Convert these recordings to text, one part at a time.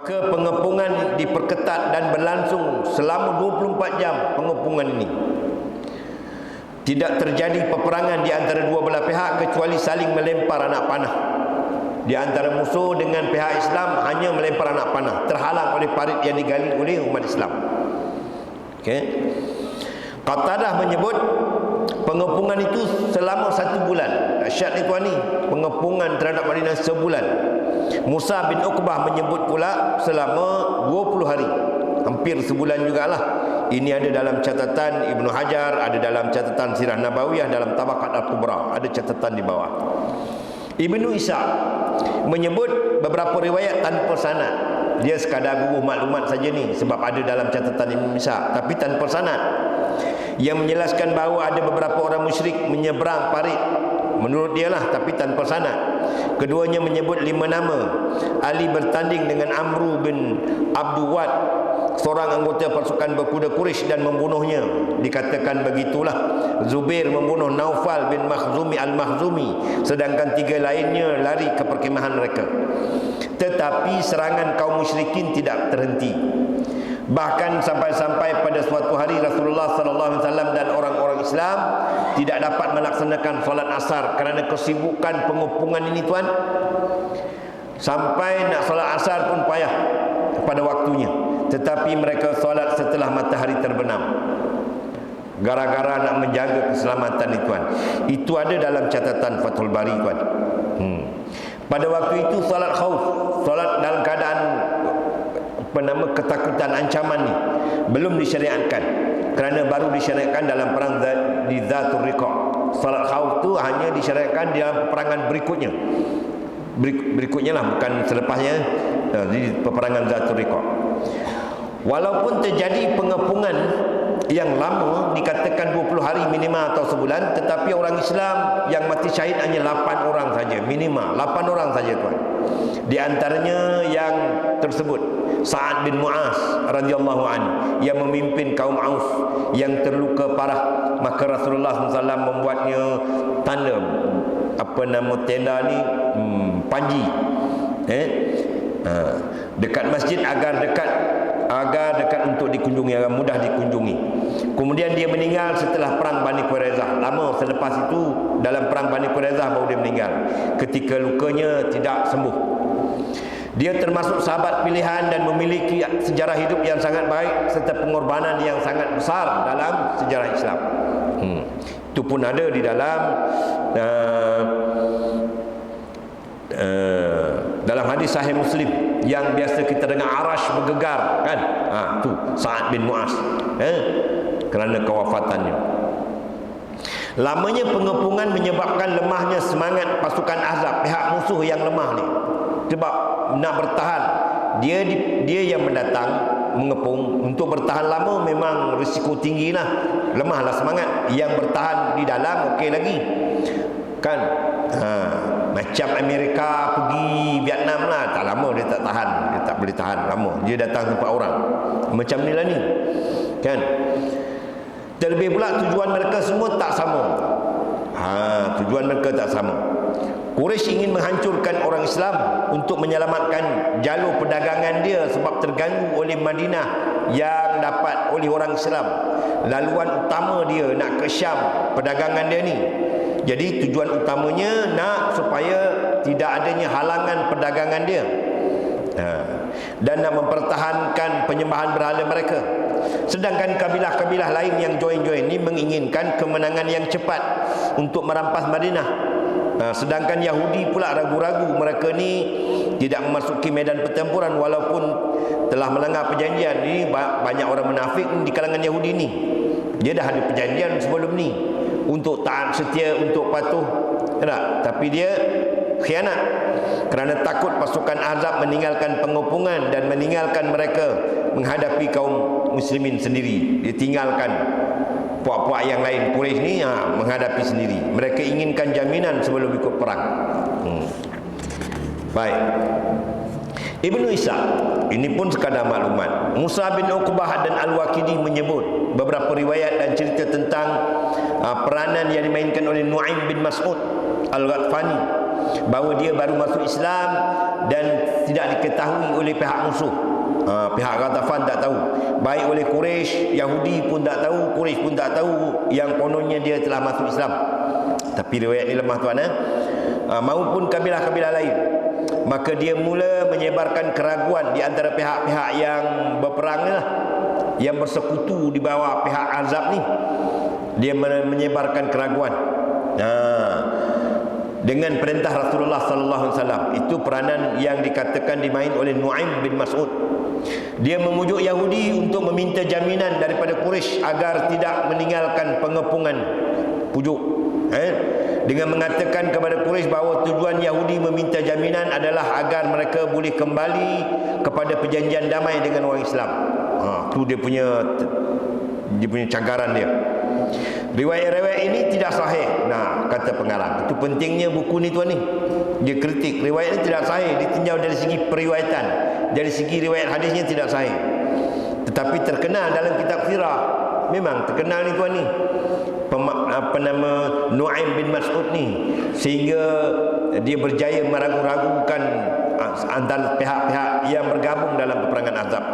Maka pengepungan diperketat dan berlangsung selama 24 jam pengepungan ini. Tidak terjadi peperangan di antara dua belah pihak kecuali saling melempar anak panah. Di antara musuh dengan pihak Islam hanya melempar anak panah, terhalang oleh parit yang digali oleh umat Islam. Okey. Qatadah menyebut pengepungan itu selama 1 bulan. Dahsyat ni tuan ni, pengepungan terhadap Madinah sebulan. Musa bin Uqbah menyebut pula selama 20 hari, hampir sebulan jugalah. Ini ada dalam catatan Ibnu Hajar, ada dalam catatan Sirah Nabawiyah, dalam Tabaqat Al-Kubra, ada catatan di bawah. Ibnu Ishaq menyebut beberapa riwayat tanpa sanad. Dia sekadar bubuh maklumat saja ni, sebab ada dalam catatan Ibnu Ishaq, tapi tanpa sanad, yang menjelaskan bahawa ada beberapa orang musyrik menyeberang parit menurut dia lah, tapi tanpa sanad. Keduanya menyebut 5 nama. Ali bertanding dengan Amru bin Abduwad, seorang anggota pasukan berkuda Quraisy, dan membunuhnya. Dikatakan begitulah. Zubair membunuh Naufal bin Makhzumi al-Makhzumi, sedangkan 3 lainnya lari ke perkemahan mereka. Tetapi serangan kaum musyrikin tidak terhenti. Bahkan sampai-sampai pada suatu hari Rasulullah SAW dan orang-orang Islam tidak dapat melaksanakan solat asar kerana kesibukan pengepungan ini tuan. Sampai nak solat asar pun payah pada waktunya. Tetapi mereka solat setelah matahari terbenam, gara-gara nak menjaga keselamatan itu tuan. Itu ada dalam catatan Fathul Bari tuan. Pada waktu itu solat khauf, solat dalam keadaan ketakutan, ancaman ni belum disyariatkan, kerana baru disyariatkan dalam perang di Zatul Riqa'. Salat khauf tu hanya disyariatkan dalam peperangan berikutnya lah, bukan selepasnya, di peperangan Zatul Riqa'. Walaupun terjadi pengepungan yang lama, dikatakan 20 hari minimal atau sebulan, tetapi orang Islam yang mati syahid hanya 8 orang saja, minimal 8 orang saja tuan. Di antaranya yang tersebut Sa'ad bin Mu'az radhiyallahu anhu, yang memimpin kaum Aus yang terluka parah. Maka Rasulullah SAW membuatnya tanda, tenda ni, panji, dekat masjid agar dekat untuk dikunjungi, agar mudah dikunjungi. Kemudian dia meninggal setelah perang Bani Quraizah. Lama selepas itu, dalam perang Bani Quraizah baru dia meninggal, ketika lukanya tidak sembuh. Dia termasuk sahabat pilihan dan memiliki sejarah hidup yang sangat baik serta pengorbanan yang sangat besar dalam sejarah Islam. Itu pun ada di dalam dalam hadis Sahih Muslim yang biasa kita dengar arash bergegar kan. Tu Sa'ad bin Mu'az, kerana kewafatannya. Lamanya pengepungan menyebabkan lemahnya semangat pasukan Ahzab, pihak musuh yang lemah ni. Sebab nak bertahan, dia yang mendatang mengepung, untuk bertahan lama memang risiko tinggi lah, lemahlah semangat. Yang bertahan di dalam okey lagi kan. Macam Amerika pergi Vietnam lah, tak lama dia tak tahan, dia tak boleh tahan lama, dia datang tempat orang. Macam ni lah ni kan. Terlebih pula tujuan mereka semua tak sama. Tujuan mereka tak sama. Quraisy ingin menghancurkan orang Islam untuk menyelamatkan jalur perdagangan dia, sebab terganggu oleh Madinah yang dapat oleh orang Islam. Laluan utama dia nak ke Syam, perdagangan dia ni. Jadi tujuan utamanya nak supaya tidak adanya halangan perdagangan dia, dan nak mempertahankan penyembahan berhala mereka. Sedangkan kabilah-kabilah lain yang join-join ni menginginkan kemenangan yang cepat untuk merampas Madinah. Sedangkan Yahudi pula ragu-ragu, mereka ni tidak memasuki medan pertempuran walaupun telah melanggar perjanjian. Ini banyak orang munafik di kalangan Yahudi ni. Dia dah ada perjanjian sebelum ni untuk taat setia, untuk patuh, tak? Tapi dia khianat kerana takut pasukan Ahzab meninggalkan pengepungan dan meninggalkan mereka menghadapi kaum muslimin sendiri. Dia tinggalkan puak-puak yang lain, Quraisy ni menghadapi sendiri. Mereka inginkan jaminan sebelum ikut perang. Baik. Ibnu Ishaq, ini pun sekadar maklumat. Musa bin Uqbah dan Al-Waqidi menyebut beberapa riwayat dan cerita tentang peranan yang dimainkan oleh Nu'aim bin Mas'ud Al-Ghatfani bahawa dia baru masuk Islam dan tidak diketahui oleh pihak musuh. Pihak Ghatafan tak tahu, baik oleh Quraisy, Yahudi pun tak tahu, Quraisy pun tak tahu yang kononnya dia telah masuk Islam. Tapi riwayat ini lemah tuan, maupun kabilah-kabilah lain. Maka dia mula menyebarkan keraguan di antara pihak-pihak yang berperang ni lah, yang bersekutu di bawah pihak Ahzab ni. Dia menyebarkan keraguan dengan perintah Rasulullah sallallahu alaihi wasallam. Itu peranan yang dikatakan dimain oleh Nu'aim bin Mas'ud. Dia memujuk Yahudi untuk meminta jaminan daripada Quraisy agar tidak meninggalkan pengepungan pujuk. Dengan mengatakan kepada Quraisy bahawa tujuan Yahudi meminta jaminan adalah agar mereka boleh kembali kepada perjanjian damai dengan orang Islam. Itu dia punya canggaran dia. Riwayat-riwayat ini tidak sahih. Kata pengarang. Itu pentingnya buku ni tuan ni. Dia kritik riwayat ini tidak sahih, ditinjau dari segi periwayatan. Dari segi riwayat hadisnya tidak sahih. Tetapi terkenal dalam kitab sirah. Memang terkenal ni tuan ni. Nu'aim bin Mas'ud ni, sehingga dia berjaya meragu-ragukan antara pihak-pihak yang bergabung dalam peperangan Ahzab.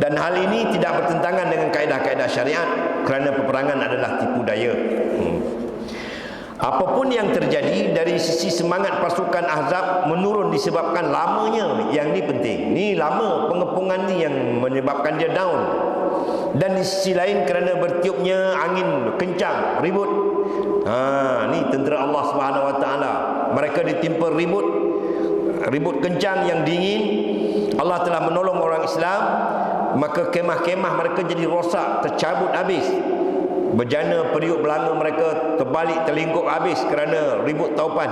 Dan hal ini tidak bertentangan dengan kaedah-kaedah syariat, kerana peperangan adalah tipu daya. Apapun yang terjadi, dari sisi semangat pasukan Ahzab menurun disebabkan lamanya. Yang ni penting. Ni lama pengepungan ni yang menyebabkan dia down. Dan di sisi lain kerana bertiupnya angin kencang, ribut. Ni tentera Allah Subhanahu Wa Taala. Mereka ditimpa ribut kencang yang dingin. Allah telah menolong orang Islam, maka kemah-kemah mereka jadi rosak, tercabut habis. Bejana periuk belanga mereka terbalik, terlingkup habis kerana ribut taupan.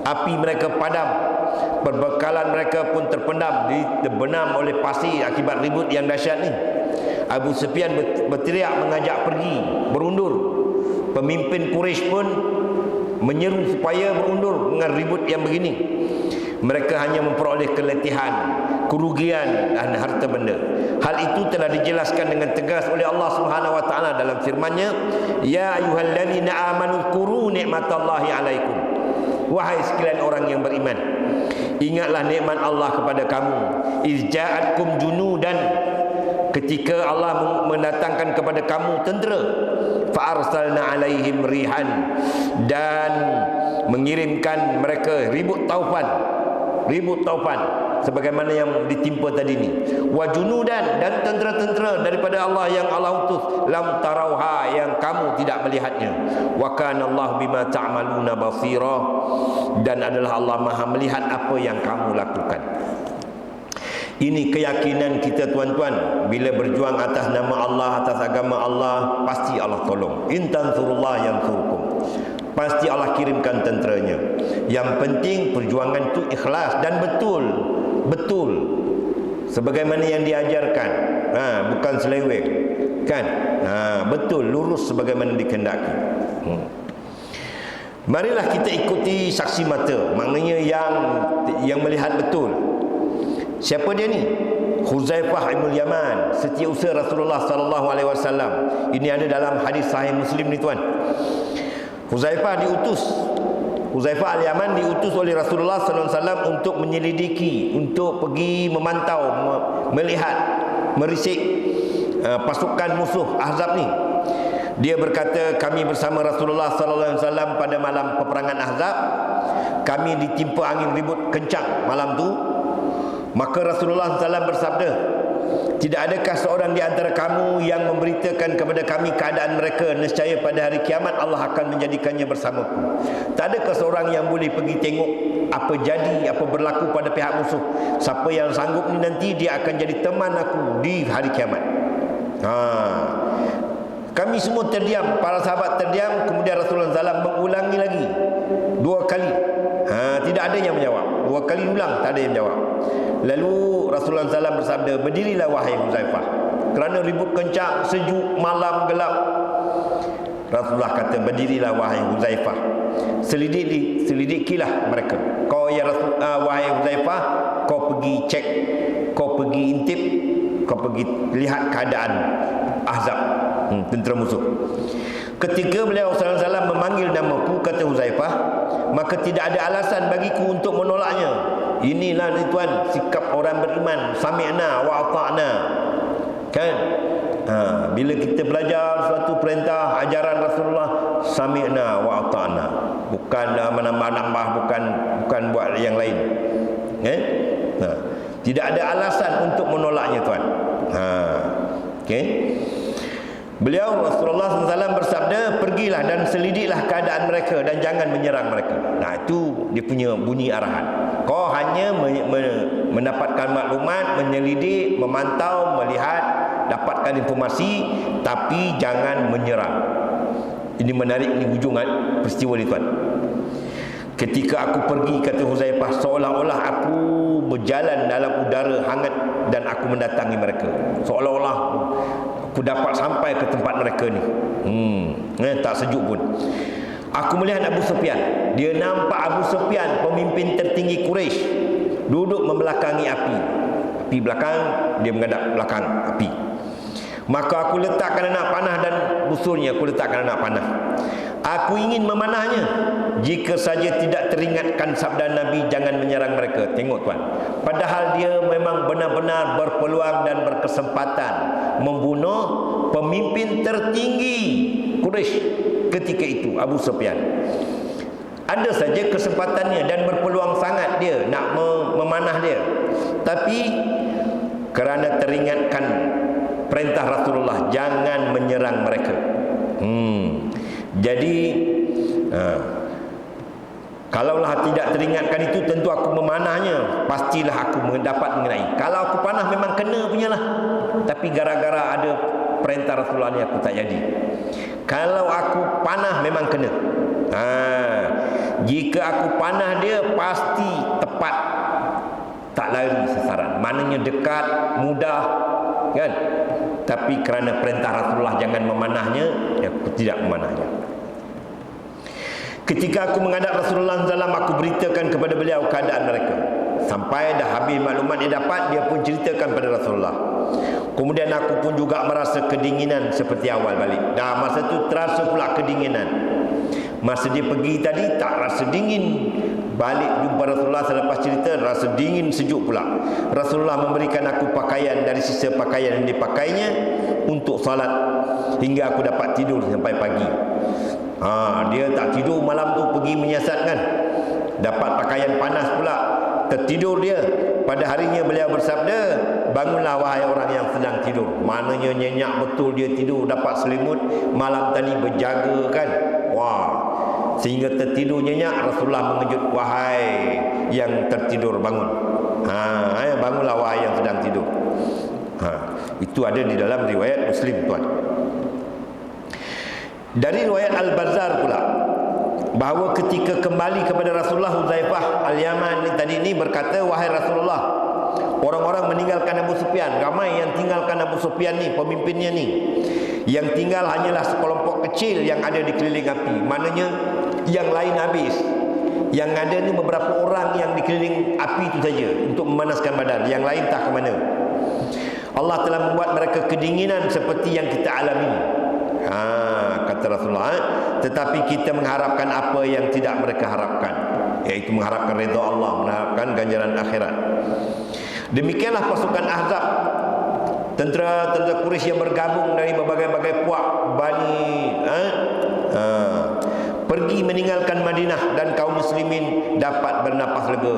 Api mereka padam, perbekalan mereka pun terpendam, terbenam oleh pasir akibat ribut yang dahsyat ni. Abu Sufyan berteriak mengajak pergi, berundur. Pemimpin Quraisy pun menyeru supaya berundur dengan ribut yang begini. Mereka hanya memperoleh keletihan, kerugian dan harta benda. Hal itu telah dijelaskan dengan tegas oleh Allah Subhanahu Wa Taala dalam firman-Nya, "Ya ayyuhallazina amanu dzkuru nikmatallahi 'alaikum." Wahai sekalian orang yang beriman, ingatlah nikmat Allah kepada kamu. Izja'atkum junudan, ketika Allah mendatangkan kepada kamu tentera. Fa'arsalna 'alaihim rihan, dan mengirimkan mereka ribut taufan sebagaimana yang ditimpa tadi ni. Wa junudan, dan tentera-tentera daripada Allah yang Allah utus, lam tarauha, yang kamu tidak melihatnya. Wa kana Allah bima ta'maluna basira, dan adalah Allah Maha melihat apa yang kamu lakukan. Ini keyakinan kita tuan-tuan. Bila berjuang atas nama Allah, atas agama Allah, pasti Allah tolong. In tansurullah yansurkum, pasti Allah kirimkan tenteranya. Yang penting perjuangan itu ikhlas dan betul sebagaimana yang diajarkan, bukan seleweng, kan? Betul, lurus sebagaimana dikehendaki. Marilah kita ikuti saksi mata, maknanya yang melihat betul. Siapa dia ni? Huzaifah bin Yaman, setiausaha Rasulullah sallallahu alaihi wasallam. Ini ada dalam hadis sahih Muslim ni tuan. Huzaifah Al-Yaman diutus oleh Rasulullah sallallahu alaihi wasallam untuk menyelidiki, untuk pergi memantau, melihat, merisik pasukan musuh Ahzab ni. Dia berkata, kami bersama Rasulullah sallallahu alaihi wasallam pada malam peperangan Ahzab. Kami ditimpa angin ribut kencang malam tu. Maka Rasulullah SAW bersabda, tidak adakah seorang di antara kamu yang memberitakan kepada kami keadaan mereka, nescaya pada hari kiamat Allah akan menjadikannya bersamaku. Tak adakah seorang yang boleh pergi tengok apa jadi, apa berlaku pada pihak musuh. Siapa yang sanggup ni nanti dia akan jadi teman aku di hari kiamat. Kami semua terdiam, para sahabat terdiam. Kemudian Rasulullah SAW mengulangi lagi 2 kali. Tidak ada yang menjawab. 2 kali ulang, tak ada yang menjawab. Lalu Rasulullah SAW bersabda, berdirilah wahai Huzaifah, kerana ribut kencang, sejuk, malam gelap. Rasulullah kata, berdirilah wahai Huzaifah, selidikilah mereka. Kau ya wahai Huzaifah, kau pergi cek, kau pergi intip, kau pergi lihat keadaan Ahzab, tentera musuh. Ketika beliau SAW memanggil namaku, kata Huzaifah, maka tidak ada alasan bagiku untuk menolaknya. Inilah ni tuan, sikap orang beriman. Sami'na wa ata'na. Kan? Bila kita belajar suatu perintah ajaran Rasulullah, sami'na wa ata'na. Bukan menambah-nambah, bukan buat yang lain. Tidak ada alasan untuk menolaknya tuan. Okey. Beliau Rasulullah SAW bersabda, pergilah dan selidiklah keadaan mereka dan jangan menyerang mereka. Nah, itu dia punya bunyi arahan. Kau hanya mendapatkan maklumat, menyelidik, memantau, melihat, dapatkan informasi, tapi jangan menyerang. Ini menarik, ini hujung peristiwa ni tuan. Ketika aku pergi, kata Huzaifah, seolah-olah aku berjalan dalam udara hangat dan aku mendatangi mereka. Seolah-olah aku dapat sampai ke tempat mereka ni. Tak sejuk pun. Aku melihat Abu Sufyan. Dia nampak Abu Sufyan, pemimpin tertinggi Quraisy, duduk membelakangi api. Api belakang, dia menghadap belakang api. Maka aku letakkan anak panah dan busurnya. Aku letakkan anak panah. Aku ingin memanahnya jika saja tidak teringatkan sabda Nabi, jangan menyerang mereka. Tengok tuan, padahal dia memang benar-benar berpeluang dan berkesempatan membunuh pemimpin tertinggi Quraisy ketika itu, Abu Sufyan. Ada saja kesempatannya dan berpeluang sangat dia nak memanah dia, tapi kerana teringatkan perintah Rasulullah, jangan menyerang mereka. Jadi kalaulah tidak teringatkan itu, tentu aku memanahnya, pastilah aku dapat mengenai. Kalau aku panah memang kena punyalah, tapi gara-gara ada perintah Rasulullah ni aku tak jadi. Kalau aku panah memang kena. Jika aku panah dia, pasti tepat, tak lari sasaran. Maknanya dekat, mudah, kan? Tapi kerana perintah Rasulullah jangan memanahnya, aku tidak memanahnya. Ketika aku menghadap Rasulullah SAW, aku beritakan kepada beliau keadaan mereka. Sampai dah habis maklumat dia dapat, dia pun ceritakan pada Rasulullah. Kemudian aku pun juga merasa kedinginan seperti awal balik. Dah masa tu terasa pula kedinginan. Masa dia pergi tadi tak rasa dingin, balik jumpa Rasulullah selepas cerita rasa dingin sejuk pula. Rasulullah memberikan aku pakaian dari sisa pakaian yang dipakainya untuk salat, hingga aku dapat tidur sampai pagi. Dia tak tidur malam tu, pergi menyiasatkan, dapat pakaian panas pula, tertidur dia. Pada harinya beliau bersabda, bangunlah wahai orang yang sedang tidur. Maknanya nyenyak betul dia tidur, dapat selimut, malam tadi berjaga kan. Sehingga tertidur nyenyak. Rasulullah mengejut, wahai yang tertidur, bangun. Bangunlah wahai yang sedang tidur. Itu ada di dalam riwayat Muslim tuan. Dari riwayat Al-Bazzar pula, bahawa ketika kembali kepada Rasulullah, Huzaifah Al-Yaman tadi ini berkata, wahai Rasulullah, orang-orang meninggalkan Abu Sufyan. Ramai yang tinggalkan Abu Sufyan ni, pemimpinnya ni. Yang tinggal hanyalah sekelompok kecil yang ada di keliling api. Maknanya yang lain habis. Yang ada ni beberapa orang yang di keliling api itu saja untuk memanaskan badan. Yang lain tak ke mana. Allah telah membuat mereka kedinginan seperti yang kita alami. Kata Rasulullah, tetapi kita mengharapkan apa yang tidak mereka harapkan, iaitu mengharapkan redha Allah, mengharapkan ganjaran akhirat. Demikianlah pasukan Ahzab, tentera-tentera Quraisy yang bergabung dari berbagai-bagai puak Bani pergi meninggalkan Madinah, dan kaum muslimin dapat bernapas lega.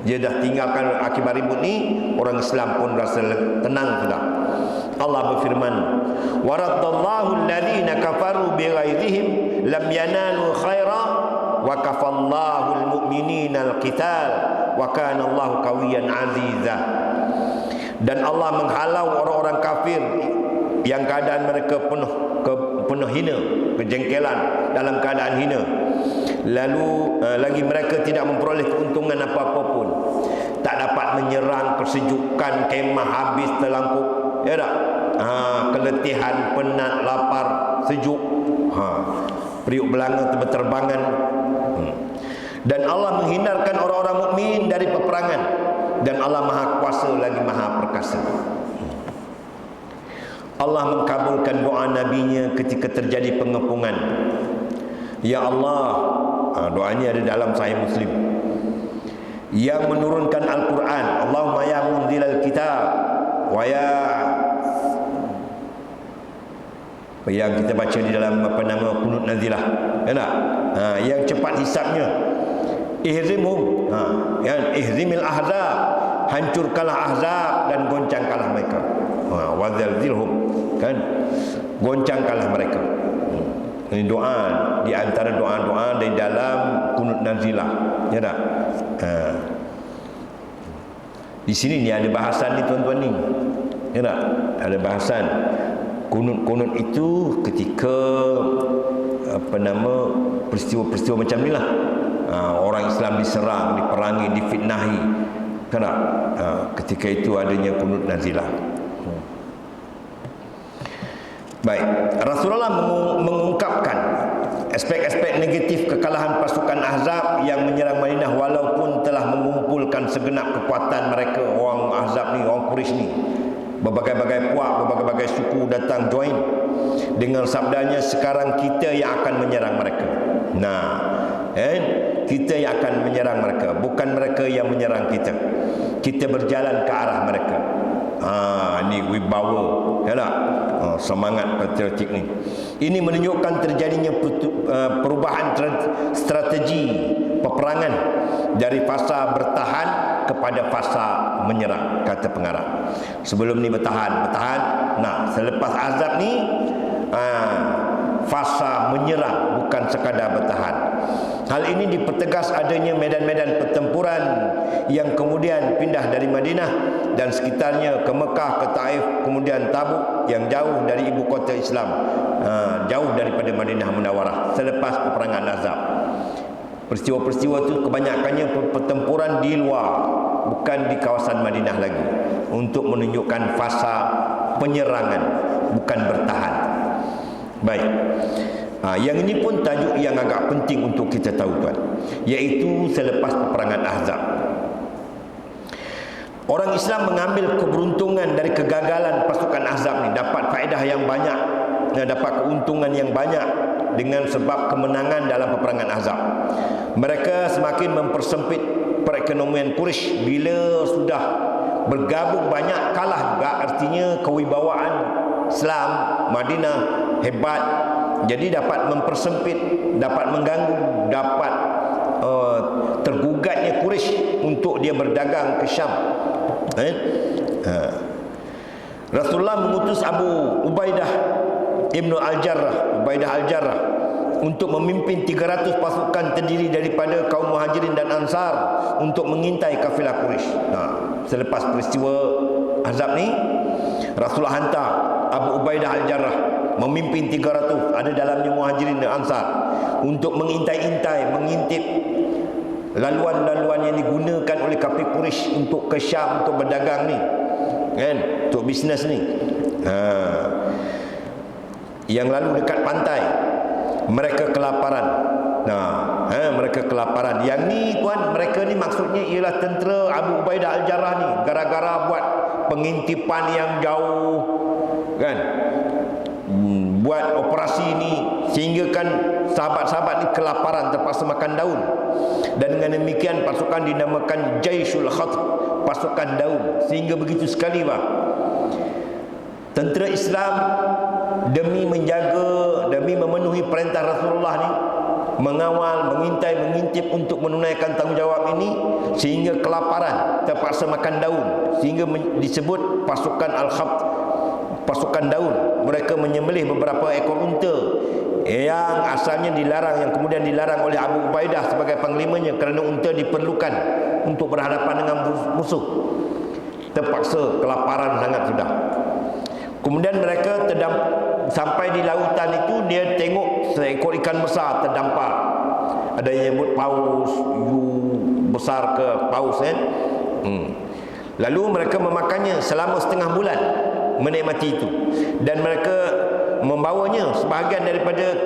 Dia dah tinggalkan akibat ribut ni, orang Islam pun rasa tenang sudah. Allah berfirman, waraddallahu alladhina kafaru bighaizihim lam yanalu khaira wa kafallahu almu'minina alqital wa kana Allahu qawiyyan aziza. Dan Allah menghalau orang-orang kafir yang keadaan mereka penuh hina, kejengkelan, dalam keadaan hina. Lalu lagi mereka tidak memperoleh keuntungan apa-apa pun. Tak dapat menyerang, kesejukan kemah habis terlampau, ya tak? Keletihan, penat, lapar, sejuk, periuk belanga berterbangan. Dan Allah menghindarkan orang-orang mukmin dari peperangan, dan Allah Maha Kuasa lagi Maha Perkasa. Allah mengkabulkan doa nabinya ketika terjadi pengepungan. Ya Allah, doa ini ada dalam Sahih Muslim, yang menurunkan Al-Quran. Allahumma ya munzilal kitab wa ya, yang kita baca di dalam kunut nazilah, ya tak? Yang cepat hisabnya. Ihzimhum, yang ihzimil ahzab, hancurkanlah ahzab dan goncangkanlah mereka. Wazalzilhum, kan, goncangkanlah mereka. Ini doa di antara doa-doa di dalam kunut nazilah, ya tak? Di sini ni ada bahasan ni tuan-tuan ni, ya tak? Ada bahasan kunut-kunut itu ketika peristiwa-peristiwa macam ni lah. Orang Islam diserang, diperangi, difitnahi, kan tak? Ketika itu adanya kunut nazilah. Baik, Rasulullah mengungkapkan aspek-aspek negatif kekalahan pasukan Ahzab yang menyerang Madinah, walaupun telah mengumpulkan segenap kekuatan mereka. Orang Ahzab ni, orang Quraisy ni, berbagai-bagai puak, berbagai-bagai suku datang join, dengan sabdanya, sekarang kita yang akan menyerang mereka. Kita yang akan menyerang mereka, bukan mereka yang menyerang kita. Kita berjalan ke arah mereka. Ini wibawa, ya tak? Semangat patriotik ni. Ini menunjukkan terjadinya perubahan strategi peperangan dari fasa bertahan kepada fasa menyerang, kata pengarang. Sebelum ni bertahan. Selepas Ahzab ni fasa menyerang, bukan sekadar bertahan. Hal ini dipertegas adanya medan-medan pertempuran yang kemudian pindah dari Madinah dan sekitarnya ke Mekah, ke Taif, kemudian Tabuk yang jauh dari ibu kota Islam, jauh daripada Madinah Munawarah selepas peperangan Ahzab. Peristiwa-peristiwa itu kebanyakannya pertempuran di luar, bukan di kawasan Madinah lagi, untuk menunjukkan fasa penyerangan, bukan bertahan. Baik. Yang ini pun tajuk yang agak penting untuk kita tahu, tuan, iaitu selepas peperangan Ahzab, orang Islam mengambil keberuntungan dari kegagalan pasukan Ahzab ni, dapat faedah yang banyak, dapat keuntungan yang banyak dengan sebab kemenangan dalam peperangan Ahzab. Mereka semakin mempersempit perekonomian Quraisy. Bila sudah bergabung banyak, kalah juga, artinya kewibawaan Islam Madinah hebat. Jadi dapat mempersempit, dapat mengganggu, dapat tergugatnya Quraisy untuk dia berdagang ke Syam. Rasulullah mengutus Abu Ubaidah Ibnu Al-Jarrah untuk memimpin 300 pasukan terdiri daripada kaum Muhajirin dan Ansar untuk mengintai kafilah Quraisy. Selepas peristiwa Ahzab ni, Rasulullah hantar Abu Ubaidah Al-Jarrah memimpin 300, ada dalamnya Muhajirin dan Ansar, untuk mengintai-intai, mengintip laluan-laluan yang digunakan oleh kafir Quraisy untuk ke Syam, untuk berdagang ni, kan, untuk bisnes ni. Yang lalu dekat pantai, mereka kelaparan. Mereka kelaparan. Yang ni, tuan, mereka ni maksudnya ialah tentera Abu Ubaidah Al-Jarrah ni, gara-gara buat pengintipan yang jauh, kan, buat operasi ni, sehingga kan sahabat-sahabat ni kelaparan, terpaksa makan daun. Dan dengan demikian pasukan dinamakan Jaisul Khatr, pasukan daun. Sehingga begitu sekali, tentera Islam demi menjaga, demi memenuhi perintah Rasulullah ni, mengawal, mengintai, mengintip untuk menunaikan tanggungjawab ini, sehingga kelaparan, terpaksa makan daun, sehingga disebut pasukan Al-Khabt, pasukan daun. Mereka menyembelih beberapa ekor unta yang asalnya dilarang, yang kemudian dilarang oleh Abu Ubaidah sebagai panglimanya, kerana unta diperlukan untuk berhadapan dengan musuh. Terpaksa, kelaparan sangat sudah. Kemudian mereka sampai di lautan itu, dia tengok seekor ikan besar terdampar. Ada yang nyebut paus, besar ke paus, Lalu mereka memakannya selama setengah bulan, menikmati itu. Dan mereka membawanya, sebahagian daripada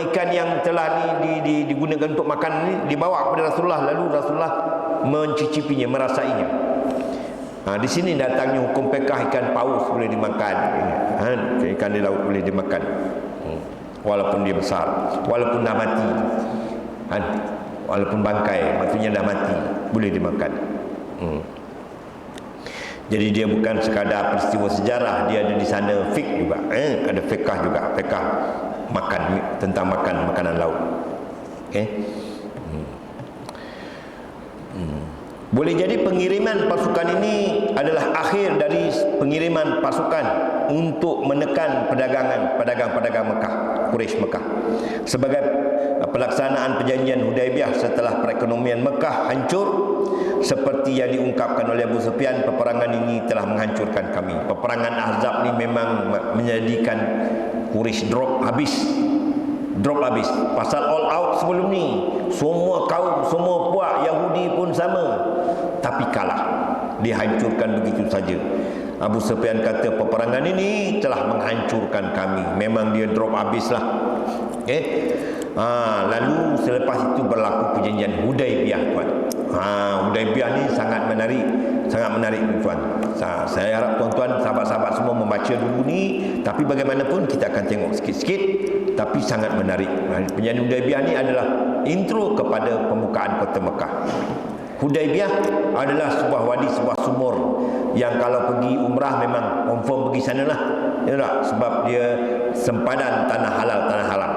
ikan yang telah digunakan untuk makan ini, dibawa kepada Rasulullah. Lalu Rasulullah mencicipinya, merasainya. Di sini datangnya hukum fiqh, ikan paus boleh dimakan, ikan di laut boleh dimakan. walaupun dia besar, walaupun dah mati kan? Walaupun bangkai, maksudnya dah mati, boleh dimakan. Jadi dia bukan sekadar peristiwa sejarah, dia ada di sana fiqh juga, ada fiqh juga, fiqh makan, tentang makan makanan laut. Okey. Boleh jadi pengiriman pasukan ini adalah akhir dari pengiriman pasukan untuk menekan pedagang-pedagang Mekah, Quraisy Mekah. Sebagai pelaksanaan perjanjian Hudaibiyah setelah perekonomian Mekah hancur, seperti yang diungkapkan oleh Abu Sufyan, peperangan ini telah menghancurkan kami. Peperangan Ahzab ni memang menjadikan Quraisy drop habis. Pasal all out sebelum ni, semua kaum, semua puak Yahudi pun sama, tapi kalah, dihancurkan begitu saja. Abu Sufyan kata peperangan ini telah menghancurkan kami. Memang dia drop habislah. Lalu selepas itu berlaku perjanjian Hudaibiyah, tuan. Hudaibiyah ni sangat menarik tuan. Saya harap tuan-tuan, sahabat-sahabat semua membaca dulu ni, tapi bagaimanapun kita akan tengok sikit-sikit, tapi sangat menarik. Perjanjian Hudaibiyah ni adalah intro kepada pembukaan kota Mekah. Hudaibiyah adalah sebuah wadi, sebuah sumur yang kalau pergi umrah memang confirm pergi sanalah. Ya tak? Sebab dia sempadan tanah halal.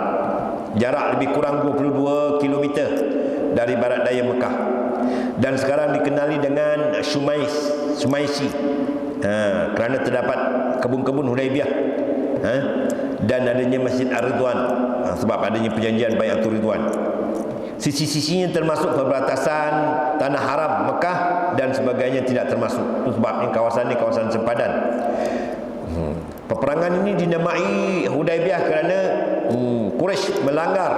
Jarak lebih kurang 22 km dari barat daya Mekah. Dan sekarang dikenali dengan Sumaisi. Kerana terdapat kebun-kebun Hudaibiyah. Dan adanya Masjid Ar-Ridwan, sebab adanya perjanjian Bai'atul Ridwan. Sisi-sisinya termasuk perbatasan tanah haram Mekah dan sebagainya tidak termasuk. Itu sebabnya kawasan ini kawasan sempadan. Peperangan ini dinamai Hudaibiyah kerana Quraisy melanggar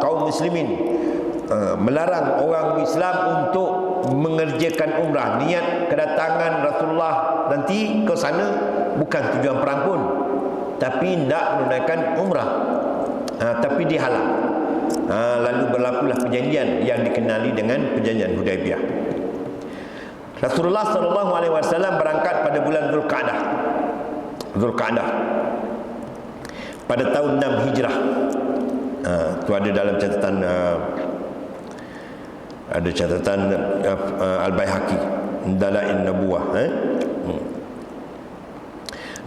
kaum muslimin, melarang orang Islam untuk mengerjakan umrah. Niat kedatangan Rasulullah nanti ke sana bukan tujuan perang pun, tapi tidak menunaikan umrah, tapi dihalang. Lalu berlakulah perjanjian yang dikenali dengan perjanjian Hudaibiyah. Rasulullah SAW berangkat pada bulan Zulqa'dah pada tahun 6 Hijrah. Itu ada dalam catatan Al-Baihaqi, Dalail Nabuwah.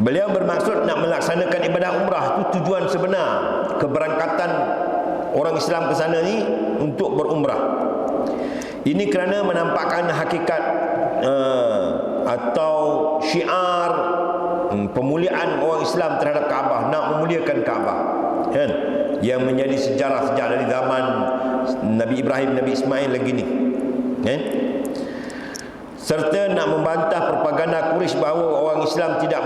Beliau bermaksud nak melaksanakan ibadah umrah, itu tujuan sebenar keberangkatan orang Islam ke sana ni, untuk berumrah. Ini kerana menampakkan hakikat atau syiar pemuliaan orang Islam terhadap Kaabah, nak memuliakan Kaabah, kan? Yang menjadi sejarah sejak dari zaman Nabi Ibrahim, Nabi Ismail lagi ni, kan? Serta nak membantah propaganda Quraisy bahawa orang Islam tidak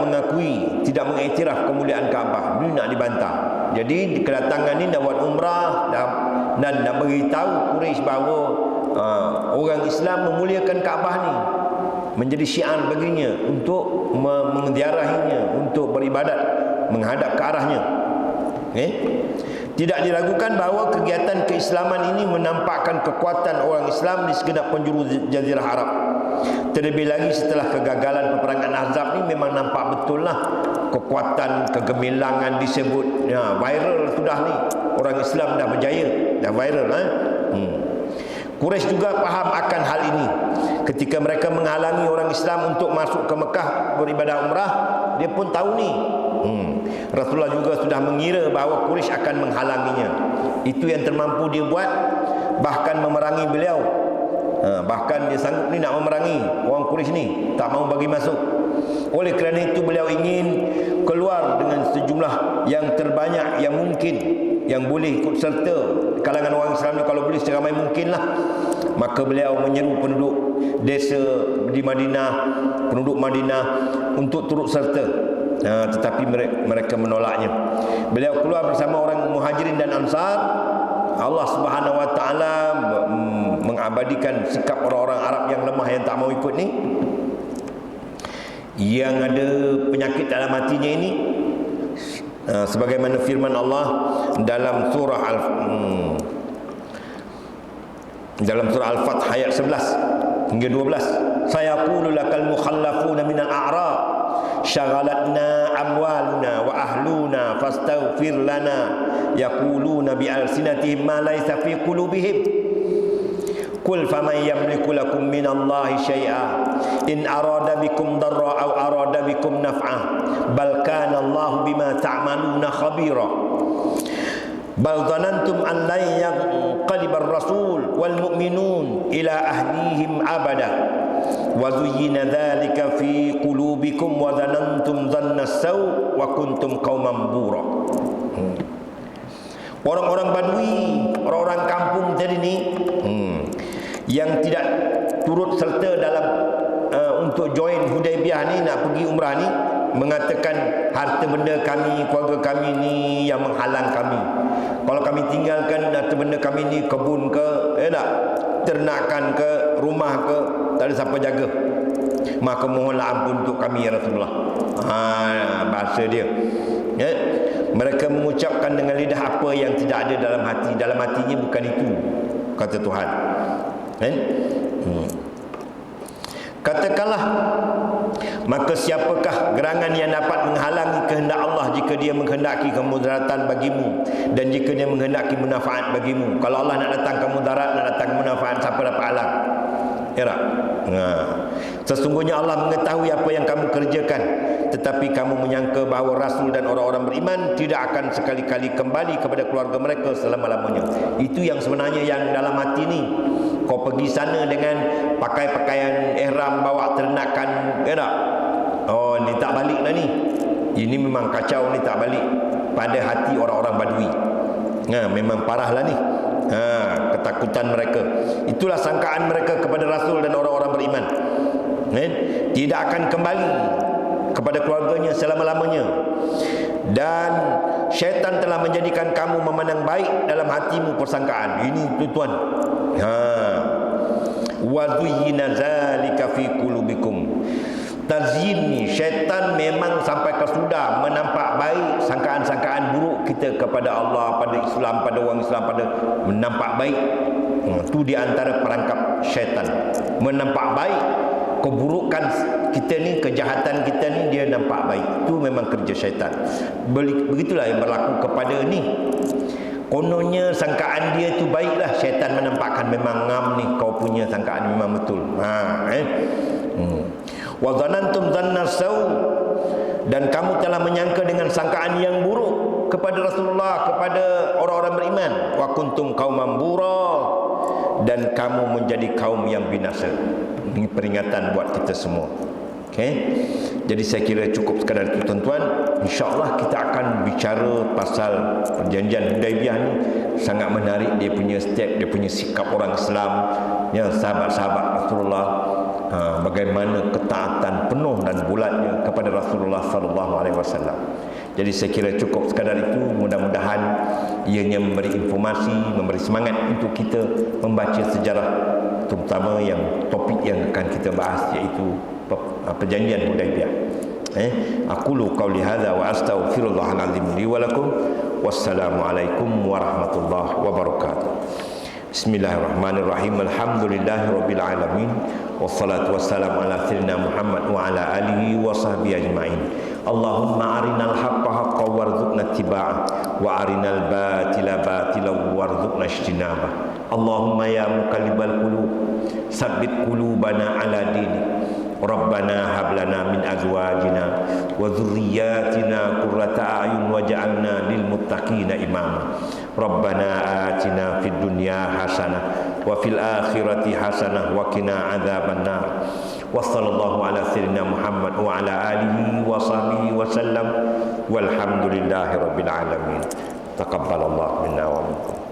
mengiktiraf kemuliaan Kaabah. Ini nak dibantah. Jadi kedatangan ni nak buat umrah dan nak beritahu Quraisy bahawa orang Islam memuliakan Kaabah ni, menjadi syiar baginya untuk menziarahinya, untuk beribadat menghadap ke arahnya. Tidak diragukan bahawa kegiatan keislaman ini menampakkan kekuatan orang Islam di segenap penjuru Jazirah Arab. Terlebih lagi setelah kegagalan peperangan Ahzab ni, memang nampak betul lah kekuatan, kegemilangan disebut. Viral sudah ni, orang Islam dah berjaya, dah viral. Quraisy juga faham akan hal ini. Ketika mereka menghalangi orang Islam untuk masuk ke Mekah beribadah umrah, dia pun tahu ni. Rasulullah juga sudah mengira bahawa Quraisy akan menghalanginya. Itu yang termampu dia buat, bahkan memerangi beliau. Bahkan dia sanggup ni nak memerangi orang Quraisy ni, tak mahu bagi masuk. Oleh kerana itu beliau ingin keluar dengan sejumlah yang terbanyak yang mungkin, yang boleh ikut serta kalangan orang Islam ni, kalau boleh seramai mungkinlah. Maka beliau menyeru penduduk desa di Madinah, penduduk Madinah untuk turut serta. Tetapi mereka menolaknya. Beliau keluar bersama orang Muhajirin dan Ansar. Allah Subhanahu Wa Taala mengabadikan sikap orang-orang Arab yang lemah, yang tak mau ikut ni, yang ada penyakit dalam hatinya ini, sebagaimana firman Allah dalam surah Al-Fath ayat 11 hingga 12, sayaqulu lakal mukhallafuna minal a'rab syaghalatna amwaluna wa ahluna fastaghfir lana yaquluna bi alsinatihim ma laysa fi qulubihim Qul faman yamliku lakum minallahi syai'a in arada bikum darra aw arada bikum naf'a bal kana Allahu bima ta'maluna khabira bal dhanantum an lan yanqaliba ar-rasul wal mu'minun ila ahlihim abada wa zuyyina dhalika fi qulubikum wa dhanantum dhanna as-saw wa kuntum qauman bura. Orang-orang Badui, orang-orang kampung tadi ni yang tidak turut serta dalam untuk join Hudaibiyah ni, nak pergi umrah ni, mengatakan harta benda kami, keluarga kami ni yang menghalang kami. Kalau kami tinggalkan harta benda kami ni, kebun ke, tak, ternakan ke, rumah ke, tak ada siapa jaga, maka mohonlah ampun untuk kami ya Rasulullah. Bahasa dia. Ya? Mereka mengucapkan dengan lidah apa yang tidak ada dalam hati. Dalam hatinya bukan itu, kata Tuhan. Katakanlah, maka siapakah gerangan yang dapat menghalangi kehendak Allah jika dia menghendaki kemudaratan bagimu dan jika dia menghendaki manfaat bagimu? Kalau Allah nak datang kemudarat, nak datang manfaat, siapa dapat halang? Ya tak? Sesungguhnya Allah mengetahui apa yang kamu kerjakan, tetapi kamu menyangka bahawa Rasul dan orang-orang beriman tidak akan sekali-kali kembali kepada keluarga mereka selama-lamanya. Itu yang sebenarnya yang dalam hati ni. Kau pergi sana dengan pakai pakaian ihram, bawa ternakan, ya tak? Oh, ni tak balik lah ni. Ini memang kacau ni, tak balik. Pada hati orang-orang Badui. Memang parah lah ni. Ketakutan mereka. Itulah sangkaan mereka kepada Rasul dan orang-orang beriman. Tidak akan kembali kepada keluarganya selama-lamanya. Dan syaitan telah menjadikan kamu memandang baik dalam hatimu persangkaan. Ini tuan-tuan. Wa zuyyina zalika fi qulubikum. Tazyin ni, syaitan memang sampai ke sudah menampak baik sangkaan-sangkaan buruk kita kepada Allah, pada Islam, pada orang Islam, pada menampak baik. Itu di antara perangkap syaitan. Menampak baik keburukan kita ni, kejahatan kita ni, dia nampak baik. Itu memang kerja syaitan. Begitulah yang berlaku kepada ni. Kononnya sangkaan dia tu baiklah, syaitan menampakkan memang ngam ni, kau punya sangkaan memang betul. Wa dhanantum dhanna saw, dan kamu telah menyangka dengan sangkaan yang buruk kepada Rasulullah, kepada orang-orang beriman. Wa kuntum qauman bura, dan kamu menjadi kaum yang binasa. Ini peringatan buat kita semua. Okey. Jadi saya kira cukup sekadar itu tuan-tuan. InsyaAllah kita akan bicara pasal perjanjian Hudaibiyah ni. Sangat menarik dia punya step, dia punya sikap orang Islam, ya, sahabat-sahabat Rasulullah, bagaimana ketaatan penuh dan bulatnya kepada Rasulullah sallallahu alaihi wasallam. Jadi saya kira cukup sekadar itu. Mudah-mudahan ianya memberi informasi, memberi semangat untuk kita membaca sejarah, terutama yang topik yang akan kita bahas, iaitu perjanjian Hudaibiyah. Aqulu qawli hadza wa astaghfirullahal azim li wa lakum. Wassalamualaikum warahmatullahi wabarakatuh. Bismillahirrahmanirrahim. Alhamdulillahirabbil alamin. Wassalatu wassalamu ala sayyidina Muhammad wa ala alihi wa sahbihi ajmain. Allahumma arinal haqqa haqqan warzuqna ittiba'ah wa arinal batila batilan warzuqna ijtinabah. Allahumma ya muqallibal qulub tsabbit qulubana ala dinik. Rabbana hab lana min azwajina wa dhurriyyatina qurrata a'yun waj'alna lil muttaqina imama. Rabbana atina fid dunya hasanah wa fil akhirati hasanah wa qina adzabannar. Wa sallallahu ala sayyidina Muhammad wa ala alihi wa sahbihi wa sallam. Walhamdulillahi rabbil alamin. Taqabbalallahu minna wa minkum.